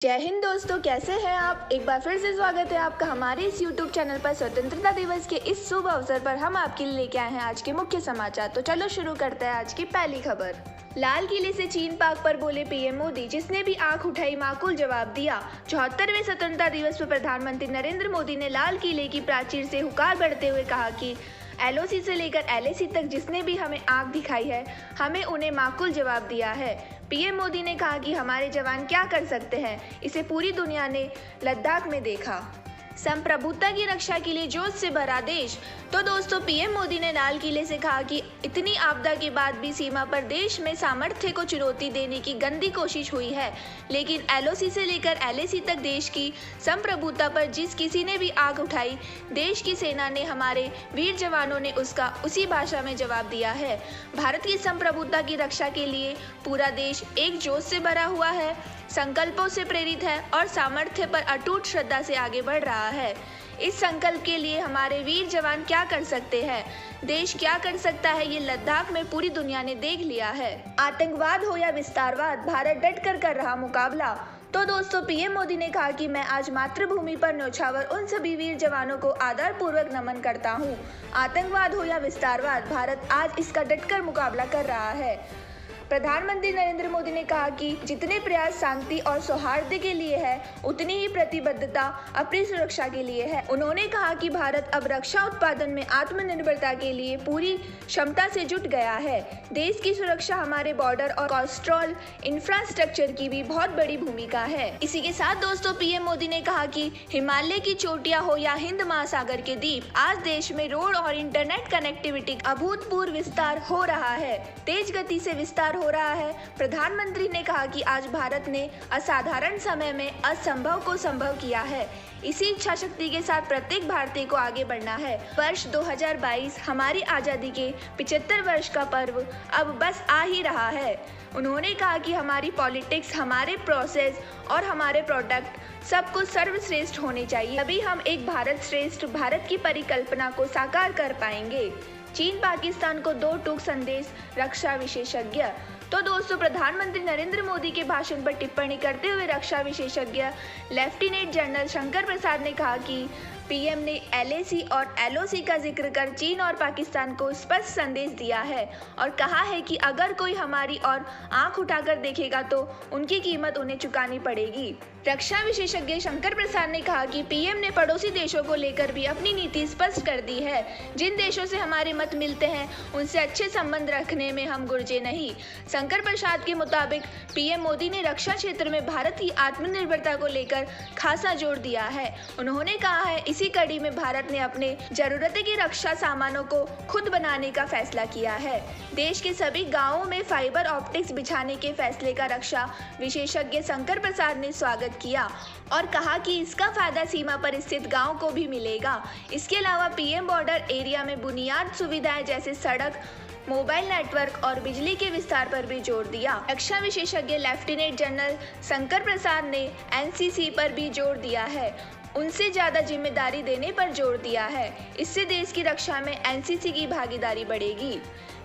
जय हिंद दोस्तों, कैसे हैं आप। एक बार फिर से स्वागत है आपका हमारे इस YouTube चैनल पर। स्वतंत्रता दिवस के इस शुभ अवसर पर हम आपके लिए लेके आए हैं आज के मुख्य समाचार। तो चलो शुरू करते हैं आज की पहली खबर। लाल किले से चीन पाक पर बोले पीएम मोदी, जिसने भी आंख उठाई माकूल जवाब दिया। 74वें स्वतंत्रता दिवस पर प्रधानमंत्री नरेंद्र मोदी ने लाल किले की प्राचीर से हुंकार भरते हुए कहा कि LOC से लेकर LAC तक जिसने भी हमें आंख दिखाई है, हमने उन्हें माकूल जवाब दिया है। पीएम मोदी ने कहा कि हमारे जवान क्या कर सकते हैं, इसे पूरी दुनिया ने लद्दाख में देखा। संप्रभुता की रक्षा के लिए जोश से भरा देश। तो दोस्तों, पीएम मोदी ने लाल किले से कहा कि इतनी आपदा के बाद भी सीमा पर देश में सामर्थ्य को चुनौती देने की गंदी कोशिश हुई है, लेकिन LOC से लेकर LAC तक देश की संप्रभुता पर जिस किसी ने भी आग उठाई, देश की सेना ने, हमारे वीर जवानों ने उसका उसी भाषा में जवाब दिया है। भारत की संप्रभुता की रक्षा के लिए पूरा देश एक जोश से भरा हुआ है, संकल्पों से प्रेरित है और सामर्थ्य पर अटूट श्रद्धा से आगे बढ़ रहा है। इस संकल्प के लिए हमारे वीर जवान क्या कर सकते हैं, देश क्या कर सकता है, ये लद्दाख में पूरी दुनिया ने देख लिया है। आतंकवाद हो या विस्तारवाद, भारत डट कर रहा मुकाबला। तो दोस्तों, पीएम मोदी ने कहा कि मैं आज मातृभूमि पर न्योछावर उन सभी वीर जवानों को आदरपूर्वक नमन करता हूँ। आतंकवाद हो या विस्तारवाद, भारत आज इसका डटकर मुकाबला कर रहा है। प्रधानमंत्री नरेंद्र मोदी ने कहा कि जितने प्रयास शांति और सौहार्द के लिए है, उतनी ही प्रतिबद्धता अपनी सुरक्षा के लिए है। उन्होंने कहा कि भारत अब रक्षा उत्पादन में आत्मनिर्भरता के लिए पूरी क्षमता से जुट गया है। देश की सुरक्षा हमारे बॉर्डर और कोस्टल इंफ्रास्ट्रक्चर की भी बहुत बड़ी भूमिका है। इसी के साथ दोस्तों, पीएम मोदी ने कहा कि हिमालय की चोटियां हो या हिंद महासागर के द्वीप, आज देश में रोड और इंटरनेट कनेक्टिविटी अभूतपूर्व विस्तार हो रहा है, तेज गति से विस्तार हो रहा है। प्रधानमंत्री ने कहा कि आज भारत ने असाधारण समय में असंभव को संभव किया है। इसी इच्छा शक्ति के साथ प्रत्येक भारतीय को आगे बढ़ना है। वर्ष 2022 हमारी आज़ादी के 75 वर्ष का पर्व अब बस आ ही रहा है। उन्होंने कहा कि हमारी पॉलिटिक्स, हमारे प्रोसेस और हमारे प्रोडक्ट सब कुछ सर्वश्रेष्ठ होने चाहिए, तभी हम एक भारत श्रेष्ठ भारत की परिकल्पना को साकार कर पाएंगे। चीन पाकिस्तान को 2 टूक संदेश, रक्षा विशेषज्ञ। तो दोस्तों, प्रधानमंत्री नरेंद्र मोदी के भाषण पर टिप्पणी करते हुए रक्षा विशेषज्ञ लेफ्टिनेंट जनरल शंकर प्रसाद ने कहा कि पीएम ने LAC और LOC का जिक्र कर चीन और पाकिस्तान को स्पष्ट संदेश दिया है और कहा है कि अगर कोई हमारी ओर आंख उठाकर देखेगा तो उनकी कीमत उन्हें चुकानी पड़ेगी। रक्षा विशेषज्ञ शंकर प्रसाद ने कहा कि पीएम ने पड़ोसी देशों को लेकर भी अपनी नीति स्पष्ट कर दी है। जिन देशों से हमारे मत मिलते हैं, उनसे अच्छे संबंध रखने में हम गुर्जे नहीं। शंकर प्रसाद के मुताबिक पीएम मोदी ने रक्षा क्षेत्र में भारत की आत्मनिर्भरता को लेकर खासा जोर दिया है। उन्होंने कहा है, इसी कड़ी में भारत ने अपने जरूरत की रक्षा सामानों को खुद बनाने का फैसला किया है। देश के सभी गांवों में फाइबर ऑप्टिक्स बिछाने के फैसले का रक्षा विशेषज्ञ शंकर प्रसाद ने स्वागत किया और कहा कि इसका फायदा सीमा पर स्थित गांव को भी मिलेगा। इसके अलावा पीएम बॉर्डर एरिया में बुनियाद सुविधाएं जैसे सड़क, मोबाइल नेटवर्क और बिजली के विस्तार पर भी जोर दिया। रक्षा विशेषज्ञ लेफ्टिनेंट जनरल शंकर प्रसाद ने NCC पर भी जोर दिया है, उनसे ज्यादा जिम्मेदारी देने पर जोर दिया है। इससे देश की रक्षा में NCC की भागीदारी बढ़ेगी।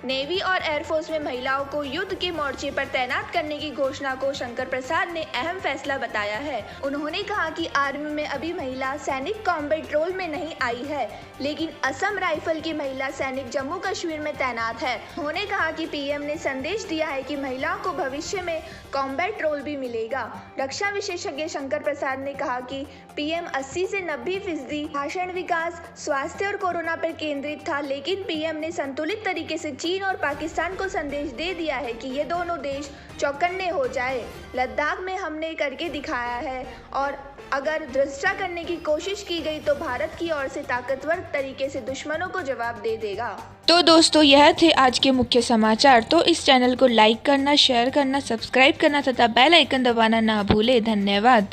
नेवी और एयरफोर्स में महिलाओं को युद्ध के मोर्चे पर तैनात करने की घोषणा को शंकर प्रसाद ने अहम फैसला बताया है। उन्होंने कहा कि आर्मी में अभी महिला सैनिक कॉम्बैट रोल में नहीं आई है, लेकिन असम राइफल की महिला सैनिक जम्मू कश्मीर में तैनात है। उन्होंने कहा कि पीएम ने संदेश दिया है कि महिलाओं को भविष्य में कॉम्बैट रोल भी मिलेगा। रक्षा विशेषज्ञ शंकर प्रसाद ने कहा कि पीएम 80 से 90% भाषण विकास, स्वास्थ्य और कोरोना पर केंद्रित था, लेकिन पीएम ने संतुलित तरीके से चीन और पाकिस्तान को संदेश दे दिया है कि ये दोनों देश चौकन्ने हो जाए। लद्दाख में हमने करके दिखाया है और अगर धृष्टा करने की कोशिश की गई तो भारत की ओर से ताकतवर तरीके से दुश्मनों को जवाब दे देगा। तो दोस्तों, यह थे आज के मुख्य समाचार। तो इस चैनल को लाइक करना, शेयर करना, सब्सक्राइब करना तथा बेल आइकन दबाना ना भूले। धन्यवाद।